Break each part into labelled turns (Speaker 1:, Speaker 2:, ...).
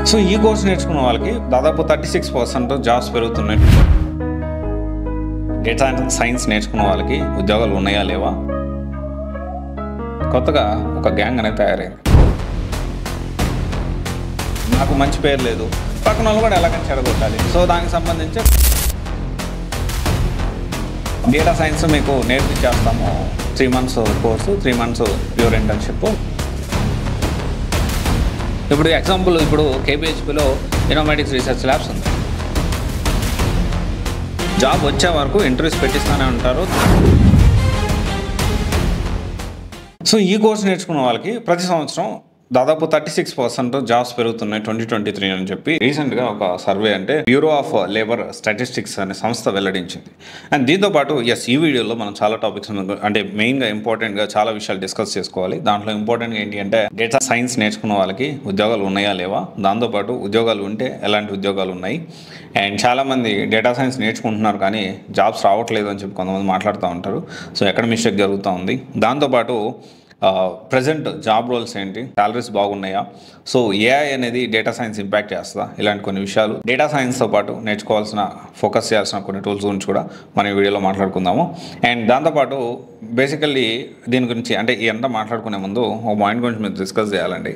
Speaker 1: So ఈ course నేర్చుకున్న వాళ్ళకి దాదాపు 36% జాబ్స్ పెరుగుతున్నాయి. డేటా సైన్స్ నేర్చుకున్న వాళ్ళకి ఉద్యోగాలు ఉన్నాయా లేవా? కొత్తగా ఒక గ్యాంగ్ అనేది తయారైంది. నాకు మంచి పేరు లేదు, పక్కన వాళ్ళు కూడా ఎలాగని చెడగొట్టాలి. సో దానికి సంబంధించి డేటా సైన్స్ మీకు నేర్పించేస్తాము. 3 months course, 3 months pure internship. ఇప్పుడు ఎగ్జాంపుల్, ఇప్పుడు KPHPలో ఇన్నోమేటిక్స్ రీసెర్చ్ ల్యాబ్స్ ఉంది. జాబ్ వచ్చే వరకు ఇంటర్వ్యూస్ పెట్టిస్తూనే ఉంటారు. సో ఈ కోర్స్ నేర్చుకున్న వాళ్ళకి ప్రతి సంవత్సరం దాదాపు 36% జాబ్స్ పెరుగుతున్నాయి 2023 అని చెప్పి రీసెంట్గా ఒక సర్వే, అంటే బ్యూరో ఆఫ్ లేబర్ స్టాటిస్టిక్స్ అనే సంస్థ వెల్లడించింది. అండ్ దీంతోపాటు ఈ వీడియోలో మనం చాలా టాపిక్స్, అంటే మెయిన్గా ఇంపార్టెంట్గా చాలా విషయాలు డిస్కస్ చేసుకోవాలి. దాంట్లో ఇంపార్టెంట్గా ఏంటి అంటే డేటా సైన్స్ నేర్చుకున్న వాళ్ళకి ఉద్యోగాలు ఉన్నాయా లేవా, దాంతోపాటు ఉద్యోగాలు ఉంటే ఎలాంటి ఉద్యోగాలు ఉన్నాయి. అండ్ చాలామంది డేటా సైన్స్ నేర్చుకుంటున్నారు కానీ జాబ్స్ రావట్లేదు అని చెప్పి కొంతమంది మాట్లాడుతూ ఉంటారు. సో ఎక్కడ మిస్టేక్ జరుగుతూ ఉంది, దాంతోపాటు ప్రజెంట్ జాబ్ రోల్స్ ఏంటి, సాలరీస్ బాగున్నాయా, సో ఏఐ అనేది డేటా సైన్స్ ఇంపాక్ట్ చేస్తుందా, ఇలాంటి కొన్ని విషయాలు, డేటా సైన్స్తో పాటు నేర్చుకోవాల్సిన, ఫోకస్ చేయాల్సిన కొన్ని టూల్స్ గురించి కూడా మనం ఈ వీడియోలో మాట్లాడుకుందాము. అండ్ దాంతోపాటు బేసికల్లీ దీని గురించి, అంటే ఎంత మాట్లాడుకునే ముందు ఒక పాయింట్ గురించి మీరు డిస్కస్ చేయాలండి.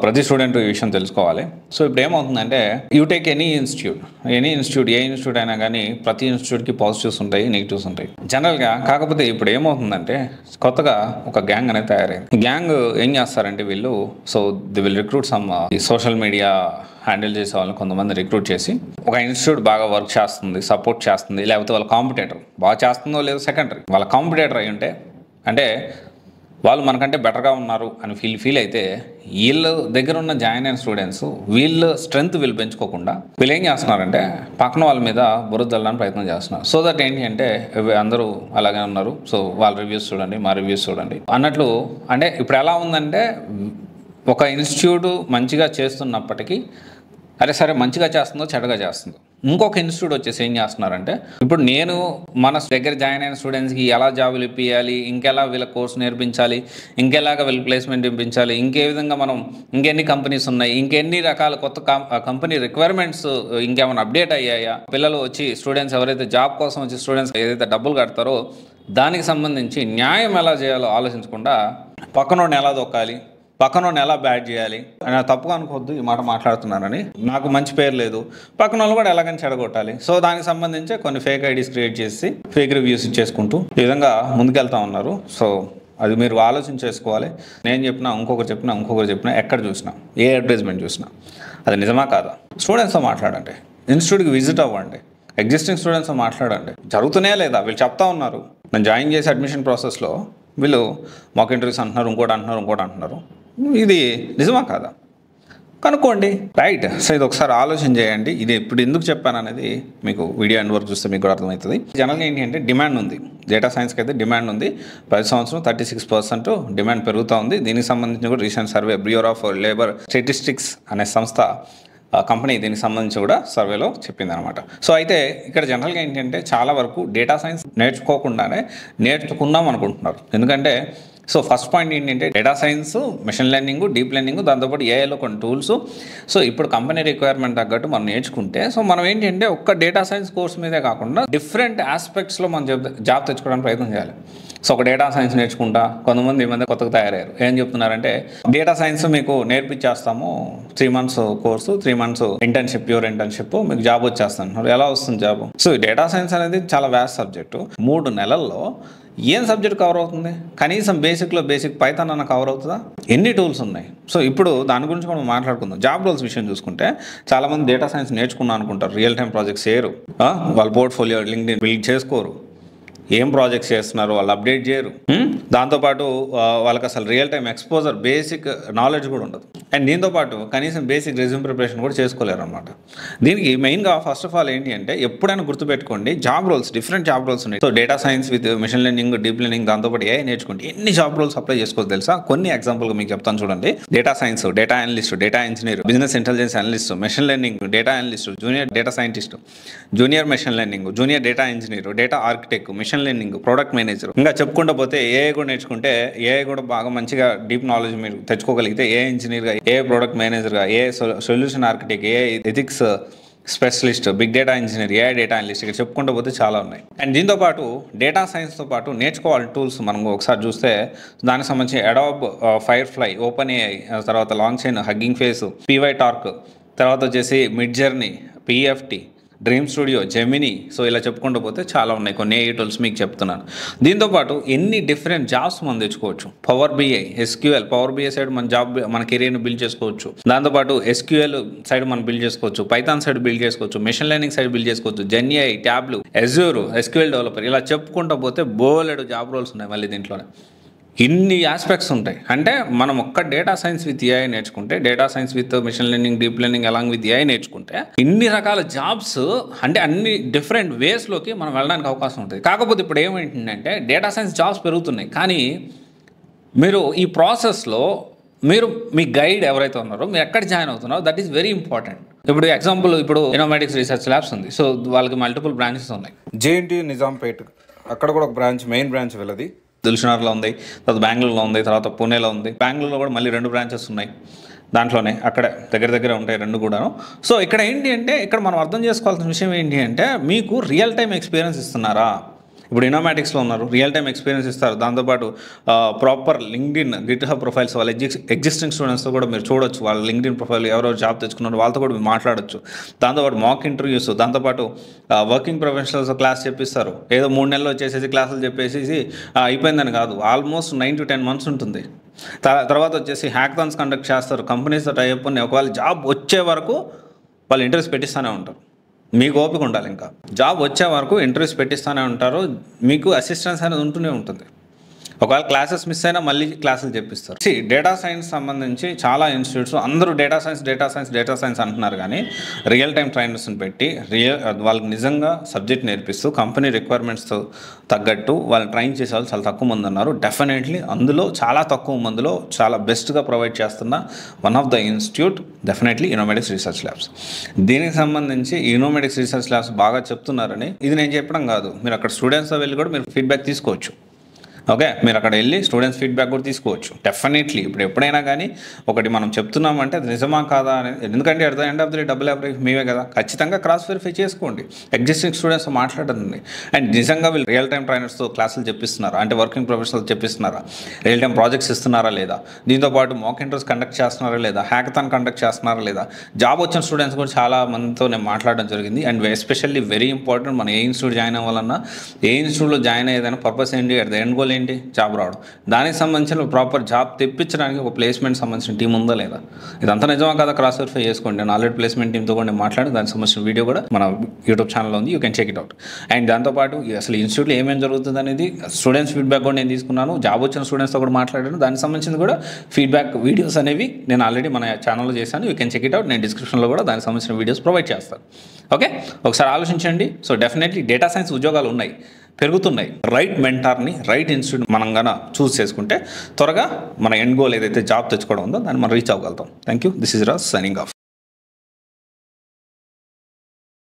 Speaker 1: ప్రతి స్టూడెంట్ ఈ విషయం తెలుసుకోవాలి. సో ఇప్పుడు ఏమవుతుందంటే, you take any institute, A institute అయినా కానీ ప్రతి ఇన్స్టిట్యూట్కి పాజిటివ్స్ ఉంటాయి, నెగిటివ్స్ ఉంటాయి జనరల్గా. కాకపోతే ఇప్పుడు ఏమవుతుందంటే కొత్తగా ఒక గ్యాంగ్ అనేది తయారైంది. గ్యాంగ్ ఏం చేస్తారంటే వీళ్ళు, so the will recruit some social media handle చేసే వాళ్ళని కొంతమంది రిక్రూట్ చేసి, ఒక ఇన్స్టిట్యూట్ బాగా వర్క్ చేస్తుంది, సపోర్ట్ చేస్తుంది, లేకపోతే వాళ్ళ కాంపిటేటర్ బాగా చేస్తుందో లేదో సెకండరీ, వాళ్ళ కాంపిటేటర్ అయి ఉంటే, అంటే వాళ్ళు మనకంటే బెటర్గా ఉన్నారు అని ఫీల్ అయితే, వీళ్ళ దగ్గర ఉన్న జాయిన్ అయిన స్టూడెంట్స్ వీళ్ళ స్ట్రెంగ్త్ వీళ్ళు పెంచుకోకుండా వీళ్ళు ఏం చేస్తున్నారంటే పక్కన వాళ్ళ మీద బురద చల్లడానికి ప్రయత్నం చేస్తున్నారు. సో దట్ ఏంటి అంటే అందరూ అలాగే ఉన్నారు, సో వాళ్ళ రివ్యూస్ చూడండి, మా రివ్యూస్ చూడండి అన్నట్లు. అంటే ఇప్పుడు ఎలా ఉందంటే, ఒక ఇన్స్టిట్యూట్ మంచిగా చేస్తున్నప్పటికీ, అరే సరే మంచిగా చేస్తుందో చెడగా చేస్తుందో, ఇంకొక ఇన్స్టిట్యూట్ వచ్చేసి ఏం చేస్తున్నారంటే, ఇప్పుడు నేను మన దగ్గర జాయిన్ అయిన స్టూడెంట్స్కి ఎలా జాబులు ఇప్పించాలి, ఇంకెలా వీళ్ళ కోర్సు నేర్పించాలి, ఇంకెలాగా వీళ్ళ ప్లేస్మెంట్ ఇప్పించాలి, ఇంకే విధంగా మనం, ఇంకెన్ని కంపెనీస్ ఉన్నాయి, ఇంకెన్ని రకాల కొత్త కంపెనీ రిక్వైర్మెంట్స్ ఇంకేమైనా అప్డేట్ అయ్యాయా, పిల్లలు వచ్చి స్టూడెంట్స్ ఎవరైతే జాబ్ కోసం వచ్చి స్టూడెంట్స్ ఏదైతే డబ్బులు కడతారో దానికి సంబంధించి న్యాయం ఎలా చేయాలో ఆలోచించకుండా పక్కనోడిని ఎలా దొక్కాలి, పక్కన ఎలా బ్యాడ్ చేయాలి అని తప్పుగా అనుకోవద్దు, ఈ మాట మాట్లాడుతున్నానని. నాకు మంచి పేరు లేదు, పక్కన వాళ్ళు కూడా ఎలాగని చెడగొట్టాలి. సో దానికి సంబంధించి కొన్ని ఫేక్ ఐడీస్ క్రియేట్ చేసి ఫేక్ రివ్యూస్ ఇచ్చేసుకుంటూ ఈ విధంగా ముందుకెళ్తా ఉన్నారు. సో అది మీరు ఆలోచన చేసుకోవాలి. నేను చెప్పినా, ఇంకొకరు చెప్పినా, ఎక్కడ చూసినా, ఏ అడ్వర్టైజ్మెంట్ చూసినా అది నిజమా కాదా, స్టూడెంట్స్తో మాట్లాడండి, ఇన్స్టిట్యూట్కి విజిట్ అవ్వండి, ఎగ్జిస్టింగ్ స్టూడెంట్స్తో మాట్లాడండి, జరుగుతున్నాయా లేదా. వీళ్ళు చెప్తా ఉన్నారు, నేను జాయిన్ చేసి అడ్మిషన్ ప్రాసెస్లో వీళ్ళు మాక్ ఇంటర్వ్యూస్ అంటున్నారు, ఇంకోటి అంటున్నారు, ఇది నిజమా కాదా కనుక్కోండి, రైట్. సో ఇది ఒకసారి ఆలోచన చేయండి. ఇది ఇప్పుడు ఎందుకు చెప్పాను అనేది మీకు వీడియో ఎండ్ వరకు చూస్తే మీకు కూడా అర్థమవుతుంది. జనరల్గా ఏంటి అంటే డిమాండ్ ఉంది, డేటా సైన్స్కి అయితే డిమాండ్ ఉంది. ప్రతి సంవత్సరం 36% డిమాండ్ పెరుగుతూ ఉంది. దీనికి సంబంధించి కూడా recent survey bureau of labour statistics అనే సంస్థ, కంపెనీ దీనికి సంబంధించి కూడా సర్వేలో చెప్పింది అనమాట. సో అయితే ఇక్కడ జనరల్గా ఏంటంటే చాలా వరకు డేటా సైన్స్ నేర్చుకోకుండానే నేర్చుకుందాం అనుకుంటున్నారు. ఎందుకంటే సో ఫస్ట్ పాయింట్ ఏంటంటే data science, machine learning, deep learning, దాంతోపాటు ఏఐలో కొన్ని టూల్స్. సో ఇప్పుడు కంపెనీ రిక్వైర్మెంట్ తగ్గట్టు మనం నేర్చుకుంటే, సో మనం ఏంటంటే ఒక్క డేటా సైన్స్ కోర్స్ మీదే కాకుండా డిఫరెంట్ ఆస్పెక్ట్స్లో మనం జాబ్ తెచ్చుకోవడానికి ప్రయత్నం చేయాలి. సో ఒక డేటా సైన్స్ నేర్చుకుంటా కొంతమంది ఈ మధ్య కొత్తగా తయారయ్యారు. ఏం చెప్తున్నారంటే, డేటా సైన్స్ మీకు నేర్పించేస్తాము, 3 months course, 3 months internship, pure internship, మీకు జాబ్ వచ్చేస్తున్నారు. ఎలా వస్తుంది జాబ్? సో డేటా సైన్స్ అనేది చాలా వ్యాస్ట్ సబ్జెక్టు. 3 నెలల్లో ఏం సబ్జెక్ట్ కవర్ అవుతుంది? కనీసం బేసిక్ పైథాన్ అన్న కవర్ అవుతుందా? ఎన్ని టూల్స్ ఉన్నాయి? సో ఇప్పుడు దాని గురించి మనం మాట్లాడుకుందాం. జాబ్ రోల్స్ విషయం చూసుకుంటే చాలామంది డేటా సైన్స్ నేర్చుకున్నాను అనుకుంటారు, రియల్ టైం ప్రాజెక్ట్స్ చేయరు, వాళ్ళ పోర్ట్ఫోలియో లింక్డ్ఇన్ బిల్డ్ చేసుకోరు, ఏం ప్రాజెక్ట్స్ చేస్తున్నారు వాళ్ళు అప్డేట్ చేయరు. దాంతోపాటు వాళ్ళకి అసలు real time exposure, basic knowledge కూడా ఉండదు. అండ్ దీంతోపాటు కనీసం బేసిక్ రెజ్యూమ్ ప్రిపరేషన్ కూడా చేసుకోలేరు అనమాట. దీనికి మెయిన్గా ఫస్ట్ ఆఫ్ ఆల్ ఏంటి అంటే, ఎప్పుడైనా గుర్తుపెట్టుకోండి, job roles, different job roles ఉన్నాయి. So data science with machine learning, deep learning, దాంతోపాటు ఏఐ నేర్చుకుంటే ఎన్ని జాబ్ రోల్స్ అప్లై చేసుకోవచ్చు తెలుసా? కొన్ని ఎగ్జాంపుల్గా మీకు చెప్తాను చూడండి. Data science, data analyst, data engineer, business intelligence analyst, machine learning, data analyst, junior data scientist, junior machine learning, junior data engineer, data architect, machine machine learning, product manager, ఇంకా చెప్పుకుంటూ పోతే ఏఐ కూడా నేర్చుకుంటే ఏఐ కూడా బాగా మంచిగా deep knowledge మీరు తెచ్చుకోగలిగితే ఏ ఇంజనీర్గా, ఏ ప్రొడక్ట్ మేనేజర్గా, a solution architect, a ethics specialist, big data engineer, AI data analyst, ఇక్కడ చెప్పుకుంటూ పోతే చాలా ఉన్నాయి. అండ్ దీంతో పాటు డేటా సైన్స్తో పాటు నేర్చుకోవాలి టూల్స్ మనం ఒకసారి చూస్తే దానికి సంబంధించి అడాబ్ ఫైర్ఫ్లై, ఓపెన్ ఏఐ, తర్వాత long chain, hugging face, py torque, తర్వాత వచ్చేసి mid journey, PFT, dream studio, Gemini. So ఇలా చెప్పుకుంటూ పోతే చాలా ఉన్నాయి. కొన్ని ఏఐ టూల్స్ మీకు చెప్తున్నాను. దీంతోపాటు ఎన్ని డిఫరెంట్ జాబ్స్ మనం తెచ్చుకోవచ్చు. Power BI, SQL, power BI side మన జాబ్, మన కెరీర్ని బిల్డ్ చేసుకోవచ్చు. దాంతోపాటు ఎస్క్యూఎల్ సైడ్ మనం బిల్డ్ చేసుకోవచ్చు, పైథాన్ సైడ్ బిల్డ్ చేసుకోవచ్చు, మెషిన్ లెర్నింగ్ సైడ్ బిల్డ్ చేసుకోవచ్చు, gen AI, Tableau, Azure, SQL developer, ఇలా చెప్పుకుంటూ పోతే బోలెడు జాబ్ రోల్స్ ఉన్నాయి మళ్ళీ దీంట్లోనే. ఇన్ని ఆస్పెక్ట్స్ ఉంటాయి. అంటే మనం ఒక్క డేటా సైన్స్ విత్ ఏఐ నేర్చుకుంటే, data science with machine learning, deep learning along with AI నేర్చుకుంటే ఇన్ని రకాల జాబ్స్, అంటే అన్ని డిఫరెంట్ వేస్లోకి మనం వెళ్ళడానికి అవకాశం ఉంటుంది. కాకపోతే ఇప్పుడు ఏమైందంటే డేటా సైన్స్ జాబ్స్ పెరుగుతున్నాయి, కానీ మీరు ఈ ప్రాసెస్లో మీరు మీ గైడ్ ఎవరైతే ఉన్నారో, మీరు ఎక్కడ జాయిన్ అవుతున్నారో, దట్ ఈస్ వెరీ ఇంపార్టెంట్. ఇప్పుడు ఎగ్జాంపుల్, ఇప్పుడు ఇనోమేటిక్స్ రీసెర్చ్ ల్యాబ్స్ ఉంది. సో వాళ్ళకి మల్టిపుల్ బ్రాంచెస్ ఉన్నాయి.
Speaker 2: జేఎన్టీయూ నిజాంపేట్, అక్కడ కూడా ఒక బ్రాంచ్, మెయిన్ బ్రాంచ్ వెళ్ళది
Speaker 1: దిల్షునర్లో ఉంది, తర్వాత బెంగళూరులో ఉంది, తర్వాత పూణేలో ఉంది. బెంగళూరులో కూడా మళ్ళీ 2 బ్రాంచెస్ ఉన్నాయి. దాంట్లోనే అక్కడ దగ్గర ఉంటాయి 2 కూడాను. సో ఇక్కడ ఏంటి అంటే, ఇక్కడ మనం అర్థం చేసుకోవాల్సిన విషయం ఏంటి అంటే, మీకు రియల్ టైం ఎక్స్పీరియన్స్ ఇస్తున్నారా? ఇప్పుడు ఇనోమాటిక్స్లో ఉన్నారు, రియల్ టైం ఎక్స్పీరియన్స్ ఇస్తారు. దాంతోపాటు ప్రాపర్ లింక్డ్ఇన్, గిట్హబ్ ప్రొఫైల్స్, వాళ్ళ ఎగ్జిస్టింగ్ స్టూడెంట్స్తో కూడా మీరు చూడొచ్చు. వాళ్ళ లింక్డ్ఇన్ ప్రొఫైల్ ఎవరెవరు జాబ్ తెచ్చుకున్నారో వాళ్ళతో కూడా మీరు మాట్లాడొచ్చు. దాంతోపాటు మాక్ ఇంటర్వ్యూస్, దాంతోపాటు వర్కింగ్ ప్రొఫెషనల్స్ క్లాస్ చెప్పిస్తారు. ఏదో 3 నెలలు వచ్చేసేసి క్లాసులు చెప్పేసి అయిపోయిందని కాదు, ఆల్మోస్ట్ 9 to 10 months ఉంటుంది. తర్వాత వచ్చేసి హ్యాకథాన్స్ కండక్ట్ చేస్తారు. కంపెనీస్తో టైప్ అని ఒకవేళ జాబ్ వచ్చే వరకు వాళ్ళు ఇంటర్వ్యూస్ పెట్టిస్తూనే ఉంటారు. మీకు ఓపిక ఉండాలి. ఇంకా జాబ్ వచ్చే వరకు ఇంటర్వ్యూస్ పెట్టిస్తూనే ఉంటారు. మీకు అసిస్టెన్స్ అనేది ఉంటూనే ఉంటుంది. ఒకవేళ క్లాసెస్ మిస్ అయినా మళ్ళీ క్లాసులు చెప్పిస్తారు. డేటా సైన్స్ సంబంధించి చాలా ఇన్స్టిట్యూట్స్ అందరూ డేటా సైన్స్ అంటున్నారు, కానీ రియల్ టైం ట్రైనర్స్ని పెట్టి వాళ్ళకి నిజంగా సబ్జెక్ట్ నేర్పిస్తూ కంపెనీ రిక్వైర్మెంట్స్తో తగ్గట్టు వాళ్ళు ట్రైన్ చేసే వాళ్ళు చాలా తక్కువ మంది ఉన్నారు. డెఫినెట్లీ అందులో చాలా తక్కువ మందిలో చాలా బెస్ట్గా ప్రొవైడ్ చేస్తున్న one of the institute definitely Innomatics research labs. దీనికి సంబంధించి ఇనోమేటిక్స్ రీసెర్చ్ ల్యాబ్స్ బాగా చెప్తున్నారని ఇది నేను చెప్పడం కాదు, మీరు అక్కడ స్టూడెంట్స్తో వెళ్ళి కూడా మీరు ఫీడ్బ్యాక్ తీసుకోవచ్చు. ఓకే, మీరు అక్కడ వెళ్ళి స్టూడెంట్స్ ఫీడ్బ్యాక్ కూడా తీసుకోవచ్చు. డెఫినెట్లీ ఇప్పుడు ఎప్పుడైనా కానీ ఒకటి మనం చెప్తున్నామంటే అది నిజమా కాదా అనేది, ఎందుకంటే at the end of the double apply మీవే కదా, ఖచ్చితంగా క్రాస్ వెరిఫై చేసుకోండి. ఎగ్జిస్టింగ్ స్టూడెంట్స్ మాట్లాడుతుంది అండ్ నిజంగా వీళ్ళు రియల్ టైం ట్రైనర్స్తో క్లాసులు చెప్పిస్తున్నారా, అంటే వర్కింగ్ ప్రొఫెషనల్స్ చెప్పిస్తున్నారా, రియల్ టైం ప్రాజెక్ట్స్ ఇస్తున్నారా లేదా, దీంతోపాటు మాక్ ఇంటర్వ్యూస్ కండక్ట్ చేస్తున్నారా లేదా, హ్యాకథాన్ కండక్ట్ చేస్తున్నారా లేదా. జాబ్ వచ్చిన స్టూడెంట్స్ కూడా చాలా మందితో నేను మాట్లాడడం జరిగింది. అండ్ ఎస్పెషల్లీ వెరీ ఇంపార్టెంట్, మన ఏ ఇన్స్టిట్యూట్ జాయిన్ అవ్వాలన్నా, ఏ ఇన్స్టిట్యూట్లో జాయిన్ అయ్యేదైనా పర్పస్ ఏంటి, అట్ ద ఎండ్ గోల్ ఏంటి, జాబ్ రావడం. దానికి సంబంధించిన ప్రాపర్ జాబ్ తెప్పించడానికి ఒక ప్లేస్మెంట్ సంబంధించిన టీం ఉందా లేదా, ఇదంతా నిజమా కదా క్రాస్ వెరిఫై చేసుకోండి. నేను ఆల్రెడీ ప్లేస్మెంట్ టీంతో కూడా నేను మాట్లాడి దానికి సంబంధించిన వీడియో కూడా మన యూట్యూబ్ ఛానల్లో ఉంది, you can check it out. And దాంతోపాటు అసలు ఇన్స్టిట్యూట్లో ఏమేమి జరుగుతుంది అనేది స్టూడెంట్స్ ఫీడ్బ్యాక్ కూడా నేను తీసుకున్నాను. జాబ్ వచ్చిన స్టూడెంట్స్తో కూడా మాట్లాడాను. దానికి సంబంధించిన కూడా ఫీడ్బ్యాక్ వీడియోస్ అనేవి నేను ఆల్రెడీ మన ఛానల్లో చేశాను, you can check it out. నేను డిస్క్రిప్షన్లో కూడా దానికి సంబంధించిన వీడియోస్ ప్రొవైడ్ చేస్తాను. ఓకే, ఒకసారి ఆలోచించండి. సో డెఫినెట్లీ డేటా సైన్స్ ఉద్యోగాలు ఉన్నాయి, పెరుగుతున్నాయి. రైట్ మెంటార్ని, రైట్ ఇన్స్టిట్యూట్ మనం కన్నా చూస్ చేసుకుంటే త్వరగా మన ఎండ్ గోల్ ఏదైతే జాబ్ తెచ్చుకోవడం ఉందో దాన్ని మనం రీచ్ అవ్వగలుగుతాం. Thank you. This is Raj signing of.